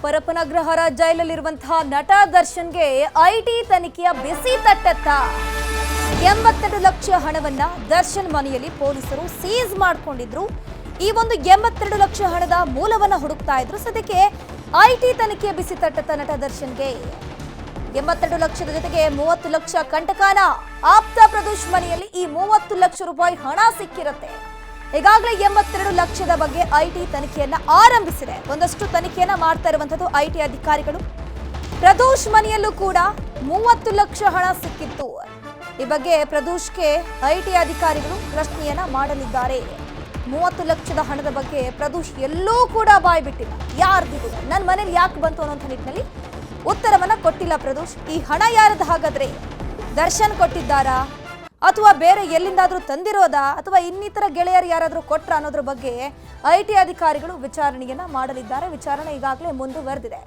ಪರಪನಗ್ರಹಾರ ಜೈಲಲ್ಲಿರುವಂತಹ ನಟ ದರ್ಶನ್ಗೆ ಐಟಿ ತನಿಖೆಯ ಬಿಸಿ ತಟ್ಟತ್ತ 82 ಲಕ್ಷ ಹಣವನ್ನ ದರ್ಶನ್ ಮನೆಯಲ್ಲಿ ಪೊಲೀಸರು ಸೀಸ್ ಮಾಡಿಕೊಂಡಿದ್ರು. ಈ ಒಂದು 82 ಲಕ್ಷ ಹಣದ ಮೂಲವನ್ನ ಹುಡುಕ್ತಾ ಇದ್ರು. ಸದ್ಯಕ್ಕೆ ಐಟಿ ತನಿಖೆಯ ಬಿಸಿ ತಟ್ಟತ್ತ ನಟ ದರ್ಶನ್ಗೆ 82 ಲಕ್ಷದ ಜೊತೆಗೆ 30 ಲಕ್ಷ ಕಂಟಕಾನ ಆಪ್ತ ಪ್ರದೋಷ್ ಮನೆಯಲ್ಲಿ ಈ 30 ಲಕ್ಷ ರೂಪಾಯಿ ಹಣ ಸಿಕ್ಕಿರುತ್ತೆ. ಈಗಾಗಲೇ 82 ಲಕ್ಷದ ಬಗ್ಗೆ ಐಟಿ ತನಿಖೆಯನ್ನ ಆರಂಭಿಸಿದೆ. ಒಂದಷ್ಟು ತನಿಖೆಯನ್ನ ಮಾಡ್ತಾ ಇರುವಂತದ್ದು ಐಟಿ ಅಧಿಕಾರಿಗಳು. ಪ್ರದೋಷ್ ಮನೆಯಲ್ಲೂ ಕೂಡ 30 ಲಕ್ಷ ಹಣ ಸಿಕ್ಕಿತ್ತು. ಈ ಬಗ್ಗೆ ಪ್ರದೋಷ್ಗೆ ಐಟಿ ಅಧಿಕಾರಿಗಳು ಪ್ರಶ್ನೆಯನ್ನ ಮಾಡಲಿದ್ದಾರೆ. 30 ಲಕ್ಷದ ಹಣದ ಬಗ್ಗೆ ಪ್ರದೋಷ್ ಎಲ್ಲೂ ಕೂಡ ಬಾಯ್ ಬಿಟ್ಟಿಲ್ಲ. ಯಾರ್ದಿದು, ನನ್ನ ಮನೇಲಿ ಯಾಕೆ ಬಂತು ಅನ್ನೋ ನಿಟ್ಟಿನಲ್ಲಿ ಉತ್ತರವನ್ನ ಕೊಟ್ಟಿಲ್ಲ ಪ್ರದೋಷ್. ಈ ಹಣ ಯಾರದ್ದು ಹಾಗಾದ್ರೆ? ದರ್ಶನ್ ಕೊಟ್ಟಿದ್ದಾರಾ ಅಥವಾ ಬೇರೆ ಎಲ್ಲಿಂದಾದ್ರೂ ತಂದಿರೋದಾ ಅಥವಾ ಇನ್ನಿತರ ಗೆಳೆಯರು ಯಾರಾದ್ರೂ ಕೊಟ್ರ ಅನ್ನೋದ್ರ ಬಗ್ಗೆ ಐಟಿ ಅಧಿಕಾರಿಗಳು ವಿಚಾರಣೆಯನ್ನ ಮಾಡಲಿದ್ದಾರೆ. ವಿಚಾರಣೆ ಈಗಾಗಲೇ ಮುಂದುವರೆದಿದೆ.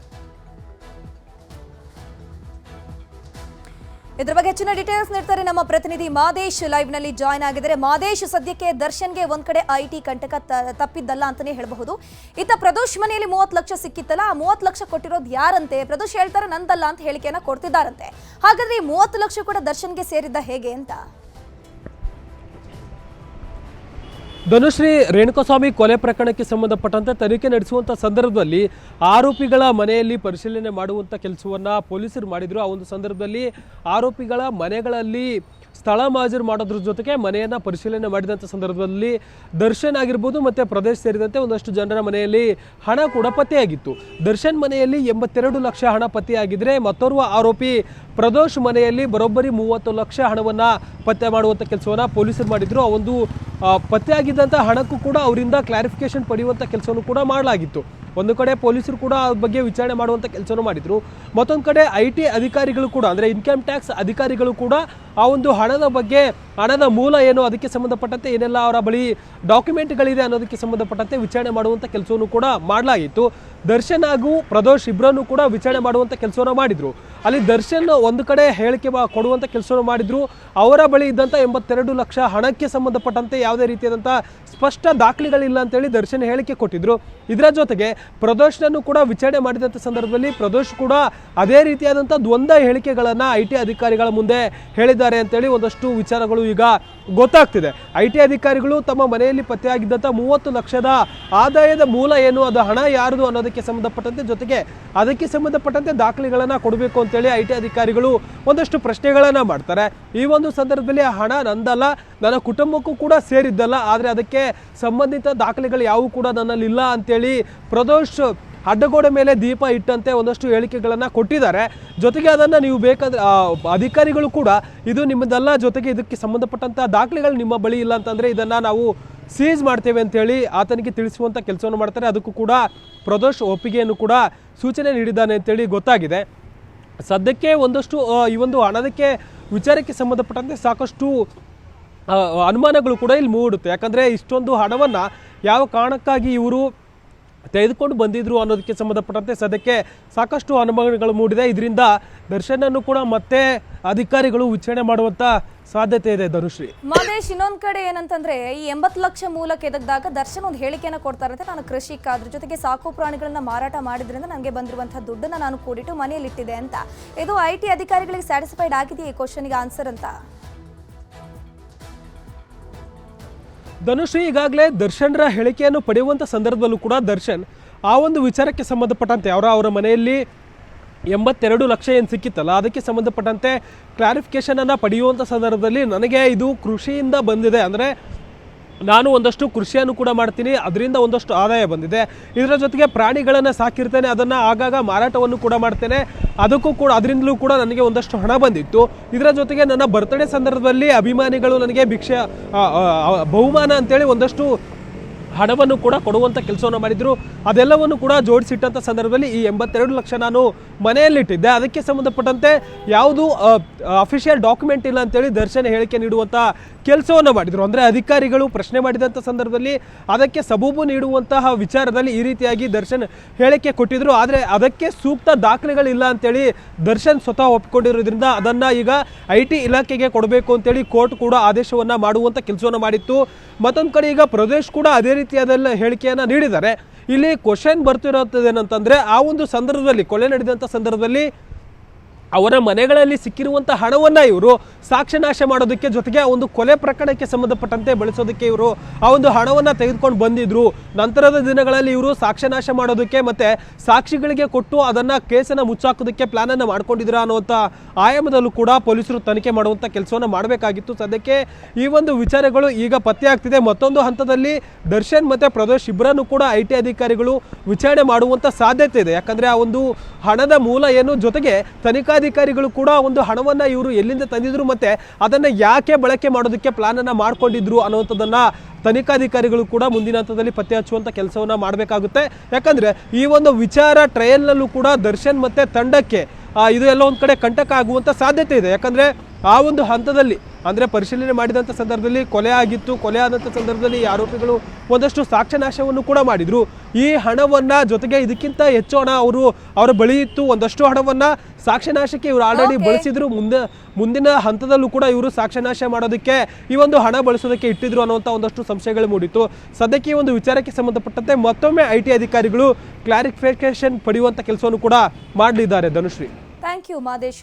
ಇದರ ಬಗ್ಗೆ ಹೆಚ್ಚಿನ ಡೀಟೇಲ್ಸ್ ನೀಡ್ತಾರೆ ನಮ್ಮ ಪ್ರತಿನಿಧಿ ಮಾದೇಶ್ ಲೈವ್ ನಲ್ಲಿ ಜಾಯ್ನ್ ಆಗಿದ್ದಾರೆ. ಮಾದೇಶ್, ಸದ್ಯಕ್ಕೆ ದರ್ಶನ್ಗೆ ಒಂದ್ ಕಡೆ ಐಟಿ ಕಂಟಕ ತಪ್ಪಿದ್ದಲ್ಲ ಅಂತಾನೆ ಹೇಳಬಹುದು. ಇತ್ತ ಪ್ರದೋಷ್ ಮನೆಯಲ್ಲಿ 30 ಲಕ್ಷ ಸಿಕ್ಕಿತ್ತಲ್ಲ, ಆ 30 ಲಕ್ಷ ಕೊಟ್ಟಿರೋದು ಯಾರಂತೆ? ಪ್ರದೋಷ್ ಹೇಳ್ತಾರೆ ನಂದಲ್ಲ ಅಂತ ಹೇಳಿಕೆಯನ್ನ ಕೊಡ್ತಿದ್ದಾರಂತೆ. ಹಾಗಾದ್ರೆ ಈ 30 ಲಕ್ಷ ಕೂಡ ದರ್ಶನ್ಗೆ ಸೇರಿದ್ದ ಹೇಗೆ ಅಂತ? ಧನುಶ್ರೀ, ರೇಣುಕಾಸ್ವಾಮಿ ಕೊಲೆ ಪ್ರಕರಣಕ್ಕೆ ಸಂಬಂಧಪಟ್ಟಂತೆ ತನಿಖೆ ನಡೆಸುವಂಥ ಸಂದರ್ಭದಲ್ಲಿ ಆರೋಪಿಗಳ ಮನೆಯಲ್ಲಿ ಪರಿಶೀಲನೆ ಮಾಡುವಂಥ ಕೆಲಸವನ್ನು ಪೊಲೀಸರು ಮಾಡಿದರು. ಆ ಒಂದು ಸಂದರ್ಭದಲ್ಲಿ ಆರೋಪಿಗಳ ಮನೆಗಳಲ್ಲಿ ಸ್ಥಳ ಮಹಾಜರು ಮಾಡೋದ್ರ ಜೊತೆಗೆ ಮನೆಯನ್ನು ಪರಿಶೀಲನೆ ಮಾಡಿದಂಥ ಸಂದರ್ಭದಲ್ಲಿ ದರ್ಶನ್ ಆಗಿರ್ಬೋದು ಮತ್ತು ಪ್ರದೇಶ್ ಸೇರಿದಂತೆ ಒಂದಷ್ಟು ಜನರ ಮನೆಯಲ್ಲಿ ಹಣ ಕೂಡ ಪತ್ತೆಯಾಗಿತ್ತು. ದರ್ಶನ್ ಮನೆಯಲ್ಲಿ 82 ಲಕ್ಷ ಹಣ ಪತ್ತೆಯಾಗಿದ್ದರೆ ಮತ್ತೋರ್ವ ಆರೋಪಿ ಪ್ರದೋಷ್ ಮನೆಯಲ್ಲಿ ಬರೋಬ್ಬರಿ 30 ಲಕ್ಷ ಹಣವನ್ನು ಪತ್ತೆ ಮಾಡುವಂಥ ಕೆಲಸವನ್ನು ಪೊಲೀಸರು ಮಾಡಿದರು. ಆ ಒಂದು ಪತ್ತೆಯಾಗಿದ್ದಂಥ ಹಣಕ್ಕೂ ಕೂಡ ಅವರಿಂದ ಕ್ಲಾರಿಫಿಕೇಶನ್ ಪಡೆಯುವಂಥ ಕೆಲಸವನ್ನು ಕೂಡ ಮಾಡಲಾಗಿತ್ತು. ಒಂದು ಕಡೆ ಪೊಲೀಸರು ಕೂಡ ಆ ಬಗ್ಗೆ ವಿಚಾರಣೆ ಮಾಡುವಂಥ ಕೆಲಸವನ್ನು ಮಾಡಿದರು. ಮತ್ತೊಂದು ಕಡೆ ಐಟಿ ಅಧಿಕಾರಿಗಳು ಕೂಡ ಅಂದರೆ ಇನ್ಕಮ್ ಟ್ಯಾಕ್ಸ್ ಅಧಿಕಾರಿಗಳು ಕೂಡ ಆ ಒಂದು ಹಣದ ಬಗ್ಗೆ, ಹಣದ ಮೂಲ ಏನು, ಅದಕ್ಕೆ ಸಂಬಂಧಪಟ್ಟಂತೆ ಏನೆಲ್ಲ ಅವರ ಬಳಿ ಡಾಕ್ಯುಮೆಂಟ್ಗಳಿದೆ ಅನ್ನೋದಕ್ಕೆ ಸಂಬಂಧಪಟ್ಟಂತೆ ವಿಚಾರಣೆ ಮಾಡುವಂಥ ಕೆಲಸವನ್ನು ಕೂಡ ಮಾಡಲಾಗಿತ್ತು. ದರ್ಶನ್ ಹಾಗೂ ಪ್ರದೋಷ್ ಇಬ್ಬರನ್ನು ಕೂಡ ವಿಚಾರಣೆ ಮಾಡುವಂಥ ಕೆಲಸವನ್ನು ಮಾಡಿದರು. ಅಲ್ಲಿ ದರ್ಶನ್ ಒಂದು ಕಡೆ ಹೇಳಿಕೆ ಕೊಡುವಂಥ ಕೆಲಸವನ್ನು ಮಾಡಿದರು. ಅವರ ಬಳಿ ಇದ್ದಂಥ 82 ಲಕ್ಷ ಹಣಕ್ಕೆ ಸಂಬಂಧಪಟ್ಟಂತೆ ಯಾವುದೇ ರೀತಿಯಾದಂಥ ಸ್ಪಷ್ಟ ದಾಖಲೆಗಳಿಲ್ಲ ಅಂತೇಳಿ ದರ್ಶನ್ ಹೇಳಿಕೆ ಕೊಟ್ಟಿದ್ರು. ಇದರ ಜೊತೆಗೆ ಪ್ರದೋಷ್ನನ್ನು ಕೂಡ ವಿಚಾರಣೆ ಮಾಡಿದಂಥ ಸಂದರ್ಭದಲ್ಲಿ ಪ್ರದೋಷ್ ಕೂಡ ಅದೇ ರೀತಿಯಾದಂಥ ದ್ವಂದ್ವ ಹೇಳಿಕೆಗಳನ್ನು ಐಟಿ ಅಧಿಕಾರಿಗಳ ಮುಂದೆ ಹೇಳಿದ್ದಾರೆ ಅಂತೇಳಿ ಒಂದಷ್ಟು ವಿಚಾರಗಳು ಈಗ ಗೊತ್ತಾಗ್ತಿದೆ. ಐಟಿ ಅಧಿಕಾರಿಗಳು ತಮ್ಮ ಮನೆಯಲ್ಲಿ ಪತ್ತೆಯಾಗಿದ್ದಂಥ 30 ಲಕ್ಷದ ಆದಾಯದ ಮೂಲ ಏನು, ಅದು ಹಣ ಯಾರದು ಅನ್ನೋದಕ್ಕೆ ಸಂಬಂಧಪಟ್ಟಂತೆ, ಜೊತೆಗೆ ಅದಕ್ಕೆ ಸಂಬಂಧಪಟ್ಟಂತೆ ದಾಖಲೆಗಳನ್ನು ಕೊಡಬೇಕು ಅಂತೇಳಿ ಐಟಿ ಅಧಿಕಾರಿಗಳು ಒಂದಷ್ಟು ಪ್ರಶ್ನೆಗಳನ್ನು ಮಾಡ್ತಾರೆ. ಈ ಒಂದು ಸಂದರ್ಭದಲ್ಲಿ ಆ ಹಣ ನಂದಲ್ಲ, ನನ್ನ ಕುಟುಂಬಕ್ಕೂ ಕೂಡ ಸೇರಿದ್ದಲ್ಲ, ಆದರೆ ಅದಕ್ಕೆ ಸಂಬಂಧಿತ ದಾಖಲೆಗಳು ಯಾವುವು ಕೂಡ ನನ್ನಲ್ಲಿಲ್ಲ ಅಂತೇಳಿ ಪ್ರದೋಷ್ ಅಡ್ಡಗೋಡೆ ಮೇಲೆ ದೀಪ ಇಟ್ಟಂತೆ ಒಂದಷ್ಟು ಹೇಳಿಕೆಗಳನ್ನು ಕೊಟ್ಟಿದ್ದಾರೆ. ಜೊತೆಗೆ ಅದನ್ನು ನೀವು ಬೇಕಾದ್ರೆ ಅಧಿಕಾರಿಗಳು ಕೂಡ ಇದು ನಿಮ್ಮದಲ್ಲ, ಜೊತೆಗೆ ಇದಕ್ಕೆ ಸಂಬಂಧಪಟ್ಟಂಥ ದಾಖಲೆಗಳು ನಿಮ್ಮ ಬಳಿ ಇಲ್ಲ ಅಂತಂದರೆ ಇದನ್ನು ನಾವು ಸೀಸ್ ಮಾಡ್ತೇವೆ ಅಂತೇಳಿ ಆತನಿಗೆ ತಿಳಿಸುವಂಥ ಕೆಲಸವನ್ನು ಮಾಡ್ತಾರೆ. ಅದಕ್ಕೂ ಕೂಡ ಪ್ರದೋಷ್ ಒಪ್ಪಿಗೆಯನ್ನು ಕೂಡ ಸೂಚನೆ ನೀಡಿದ್ದಾನೆ ಅಂತೇಳಿ ಗೊತ್ತಾಗಿದೆ. ಸದ್ಯಕ್ಕೆ ಒಂದಷ್ಟು ಈ ಒಂದು ಹಣದಕ್ಕೆ ವಿಚಾರಕ್ಕೆ ಸಂಬಂಧಪಟ್ಟಂತೆ ಸಾಕಷ್ಟು ಅನುಮಾನಗಳು ಕೂಡ ಇಲ್ಲಿ ಮೂಡುತ್ತೆ. ಯಾಕಂದರೆ ಇಷ್ಟೊಂದು ಹಣವನ್ನು ಯಾವ ಕಾರಣಕ್ಕಾಗಿ ಇವರು ತೆಗೆದುಕೊಂಡು ಬಂದಿದ್ರು ಅನ್ನೋದಕ್ಕೆ ಸಂಬಂಧಪಟ್ಟಂತೆ ಸದ್ಯಕ್ಕೆ ಸಾಕಷ್ಟು ಅನುಮಾನಗಳು ಮೂಡಿದೆ. ಇದರಿಂದ ದರ್ಶನನ್ನು ಕೂಡ ಮತ್ತೆ ಅಧಿಕಾರಿಗಳು ವಿಚಾರಣೆ ಮಾಡುವಂತ ಸಾಧ್ಯತೆ ಇದೆ. ಧನುಶ್ರೀ, ಮಾದೇಶ್, ಇನ್ನೊಂದ್ ಕಡೆ ಏನಂತಂದ್ರೆ ಈ 80 ಲಕ್ಷ ಮೂಲಕ್ಕೆ ಎದಗ್ದಾಗ ದರ್ಶನ್ ಒಂದು ಹೇಳಿಕೆಯನ್ನು ಕೊಡ್ತಾರಂತೆ, ನಾನು ಕೃಷಿಕ, ಅದ್ರ ಜೊತೆಗೆ ಸಾಕು ಪ್ರಾಣಿಗಳನ್ನ ಮಾರಾಟ ಮಾಡಿದ್ರಿಂದ ನನಗೆ ಬಂದಿರುವಂತಹ ದುಡ್ಡನ್ನ ನಾನು ಕೂಡಿಟ್ಟು ಮನೆಯಲ್ಲಿ ಇಟ್ಟಿದೆ ಅಂತ. ಇದು ಐಟಿ ಅಧಿಕಾರಿಗಳಿಗೆ ಸ್ಯಾಟಿಸ್ಫೈಡ್ ಆಗಿದೆಯೇ ಈ ಕ್ವಶನ್ಗೆ ಆನ್ಸರ್ ಅಂತ? ಧನುಶ್ರೀ, ಈಗಾಗಲೇ ದರ್ಶನ್ರ ಹೇಳಿಕೆಯನ್ನು ಪಡೆಯುವಂಥ ಸಂದರ್ಭದಲ್ಲೂ ಕೂಡ ದರ್ಶನ್ ಆ ಒಂದು ವಿಚಾರಕ್ಕೆ ಸಂಬಂಧಪಟ್ಟಂತೆ ಅವರ ಮನೆಯಲ್ಲಿ 82 ಲಕ್ಷ ಏನು ಸಿಕ್ಕಿತ್ತಲ್ಲ ಅದಕ್ಕೆ ಸಂಬಂಧಪಟ್ಟಂತೆ ಕ್ಲಾರಿಫಿಕೇಷನನ್ನು ಪಡೆಯುವಂಥ ಸಂದರ್ಭದಲ್ಲಿ ನನಗೆ ಇದು ಕೃಷಿಯಿಂದ ಬಂದಿದೆ, ಅಂದರೆ ನಾನು ಒಂದಷ್ಟು ಕೃಷಿಯನ್ನು ಕೂಡ ಮಾಡ್ತೀನಿ, ಅದರಿಂದ ಒಂದಷ್ಟು ಆದಾಯ ಬಂದಿದೆ, ಇದರ ಜೊತೆಗೆ ಪ್ರಾಣಿಗಳನ್ನು ಸಾಕಿರ್ತೇನೆ, ಅದನ್ನು ಆಗಾಗ ಮಾರಾಟವನ್ನು ಕೂಡ ಮಾಡ್ತೇನೆ, ಅದಕ್ಕೂ ಕೂಡ ಅದರಿಂದಲೂ ಕೂಡ ನನಗೆ ಒಂದಷ್ಟು ಹಣ ಬಂದಿತ್ತು. ಇದರ ಜೊತೆಗೆ ನನ್ನ ಬರ್ತ್ಡೇ ಸಂದರ್ಭದಲ್ಲಿ ಅಭಿಮಾನಿಗಳು ನನಗೆ ಬಹುಮಾನ ಅಂತೇಳಿ ಒಂದಷ್ಟು ಹಣವನ್ನು ಕೂಡ ಕೊಡುವಂಥ ಕೆಲಸವನ್ನು ಮಾಡಿದರು. ಅದೆಲ್ಲವನ್ನು ಕೂಡ ಜೋಡಿಸಿಟ್ಟಂಥ ಸಂದರ್ಭದಲ್ಲಿ ಈ 82 ಲಕ್ಷ ನಾನು ಮನೆಯಲ್ಲಿಟ್ಟಿದ್ದೆ, ಅದಕ್ಕೆ ಸಂಬಂಧಪಟ್ಟಂತೆ ಯಾವುದು ಅಫಿಷಿಯಲ್ ಡಾಕ್ಯುಮೆಂಟ್ ಇಲ್ಲ ಅಂತೇಳಿ ದರ್ಶನ್ ಹೇಳಿಕೆ ನೀಡುವಂಥ ಕೆಲಸವನ್ನು ಮಾಡಿದರು. ಅಂದರೆ ಅಧಿಕಾರಿಗಳು ಪ್ರಶ್ನೆ ಮಾಡಿದಂಥ ಸಂದರ್ಭದಲ್ಲಿ ಅದಕ್ಕೆ ಸಬೂಬು ನೀಡುವಂತಹ ವಿಚಾರದಲ್ಲಿ ಈ ರೀತಿಯಾಗಿ ದರ್ಶನ್ ಹೇಳಿಕೆ ಕೊಟ್ಟಿದ್ರು. ಆದರೆ ಅದಕ್ಕೆ ಸೂಕ್ತ ದಾಖಲೆಗಳಿಲ್ಲ ಅಂತೇಳಿ ದರ್ಶನ್ ಸ್ವತಃ ಒಪ್ಪಿಕೊಂಡಿರೋದ್ರಿಂದ ಅದನ್ನು ಈಗ ಐಟಿ ಇಲಾಖೆಗೆ ಕೊಡಬೇಕು ಅಂತೇಳಿ ಕೋರ್ಟ್ ಕೂಡ ಆದೇಶವನ್ನು ಮಾಡುವಂಥ ಕೆಲಸವನ್ನು ಮಾಡಿತ್ತು. ಮತ್ತೊಂದು ಕಡೆ ಈಗ ಪ್ರದೇಶ್ ಕೂಡ ಅದೇ ರೀತಿಯಾದ ಹೇಳಿಕೆಯನ್ನು ನೀಡಿದ್ದಾರೆ. ಇಲ್ಲಿ ಕ್ವಶನ್ ಬರ್ತಿರೋದೇನಂತಂದ್ರೆ ಆ ಒಂದು ಸಂದರ್ಭದಲ್ಲಿ ಕೊಲೆ ನಡೆದಂಥ ಸಂದರ್ಭದಲ್ಲಿ ಅವರ ಮನೆಗಳಲ್ಲಿ ಸಿಕ್ಕಿರುವಂಥ ಹಣವನ್ನು ಇವರು ಸಾಕ್ಷ್ಯನಾಶ ಮಾಡೋದಕ್ಕೆ ಜೊತೆಗೆ ಆ ಒಂದು ಕೊಲೆ ಪ್ರಕರಣಕ್ಕೆ ಸಂಬಂಧಪಟ್ಟಂತೆ ಬಳಸೋದಕ್ಕೆ ಇವರು ಆ ಒಂದು ಹಣವನ್ನು ತೆಗೆದುಕೊಂಡು ಬಂದಿದ್ರು. ನಂತರದ ದಿನಗಳಲ್ಲಿ ಇವರು ಸಾಕ್ಷ್ಯನಾಶ ಮಾಡೋದಕ್ಕೆ ಮತ್ತೆ ಸಾಕ್ಷಿಗಳಿಗೆ ಕೊಟ್ಟು ಅದನ್ನು ಕೇಸನ್ನು ಮುಚ್ಚಾಕೋದಕ್ಕೆ ಪ್ಲಾನನ್ನು ಮಾಡ್ಕೊಂಡಿದ್ರು ಅನ್ನುವಂಥ ಆಯಾಮದಲ್ಲೂ ಕೂಡ ಪೊಲೀಸರು ತನಿಖೆ ಮಾಡುವಂಥ ಕೆಲಸವನ್ನು ಮಾಡಬೇಕಾಗಿತ್ತು. ಸದ್ಯಕ್ಕೆ ಈ ಒಂದು ವಿಚಾರಗಳು ಈಗ ಪತ್ತೆ ಆಗ್ತಿದೆ. ಮತ್ತೊಂದು ಹಂತದಲ್ಲಿ ದರ್ಶನ್ ಮತ್ತು ಪ್ರದೋಷ್ ಇಬ್ಬರನ್ನು ಕೂಡ IT ಅಧಿಕಾರಿಗಳು ವಿಚಾರಣೆ ಮಾಡುವಂಥ ಸಾಧ್ಯತೆ ಇದೆ. ಯಾಕಂದರೆ ಆ ಒಂದು ಹಣದ ಮೂಲ ಏನು, ಜೊತೆಗೆ ತನಿಖಾಧಿಕಾರಿಗಳು ಕೂಡ ಒಂದು ಹಣವನ್ನು ಇವರು ಎಲ್ಲಿಂದ ತಂದಿದ್ರು ಮತ್ತೆ ಅದನ್ನು ಯಾಕೆ ಬಳಕೆ ಮಾಡೋದಕ್ಕೆ ಪ್ಲಾನನ್ನು ಮಾಡ್ಕೊಂಡಿದ್ರು ಅನ್ನುವಂಥದ್ದನ್ನು ತನಿಖಾಧಿಕಾರಿಗಳು ಕೂಡ ಮುಂದಿನ ಹಂತದಲ್ಲಿ ಪತ್ತೆ ಹಚ್ಚುವಂಥ ಕೆಲಸವನ್ನು ಮಾಡಬೇಕಾಗುತ್ತೆ. ಯಾಕಂದರೆ ಈ ಒಂದು ವಿಚಾರ ಟ್ರಯಲ್ನಲ್ಲೂ ಕೂಡ ದರ್ಶನ್ ಮತ್ತು ತಂಡಕ್ಕೆ ಇದು ಎಲ್ಲ ಒಂದು ಕಡೆ ಕಂಟಕ ಆಗುವಂಥ ಸಾಧ್ಯತೆ ಇದೆ. ಯಾಕಂದರೆ ಆ ಒಂದು ಹಂತದಲ್ಲಿ ಅಂದರೆ ಪರಿಶೀಲನೆ ಮಾಡಿದಂಥ ಸಂದರ್ಭದಲ್ಲಿ ಕೊಲೆ ಆಗಿತ್ತು. ಕೊಲೆ ಆದಂಥ ಸಂದರ್ಭದಲ್ಲಿ ಈ ಆರೋಪಿಗಳು ಒಂದಷ್ಟು ಸಾಕ್ಷ್ಯನಾಶವನ್ನು ಕೂಡ ಮಾಡಿದರು. ಈ ಹಣವನ್ನು ಜೊತೆಗೆ ಇದಕ್ಕಿಂತ ಹೆಚ್ಚು ಹಣ ಅವರ ಬಳಿ ಇತ್ತು. ಒಂದಷ್ಟು ಹಣವನ್ನು ಸಾಕ್ಷ್ಯನಾಶಕ್ಕೆ ಇವರು ಆಲ್ರೆಡಿ ಬಳಸಿದ್ರು. ಮುಂದಿನ ಹಂತದಲ್ಲೂ ಕೂಡ ಇವರು ಸಾಕ್ಷ್ಯನಾಶ ಮಾಡೋದಕ್ಕೆ ಈ ಒಂದು ಹಣ ಬಳಸೋದಕ್ಕೆ ಇಟ್ಟಿದ್ರು ಅನ್ನುವಂಥ ಒಂದಷ್ಟು ಸಂಶಯಗಳು ಮೂಡಿತ್ತು. ಸದ್ಯಕ್ಕೆ ಈ ಒಂದು ವಿಚಾರಕ್ಕೆ ಸಂಬಂಧಪಟ್ಟಂತೆ ಮತ್ತೊಮ್ಮೆ IT ಅಧಿಕಾರಿಗಳು ಕ್ಲಾರಿಫಿಕೇಶನ್ ಪಡೆಯುವಂಥ ಕೆಲಸವನ್ನು ಕೂಡ ಮಾಡಲಿದ್ದಾರೆ. Dhanushree, thank you Madesh.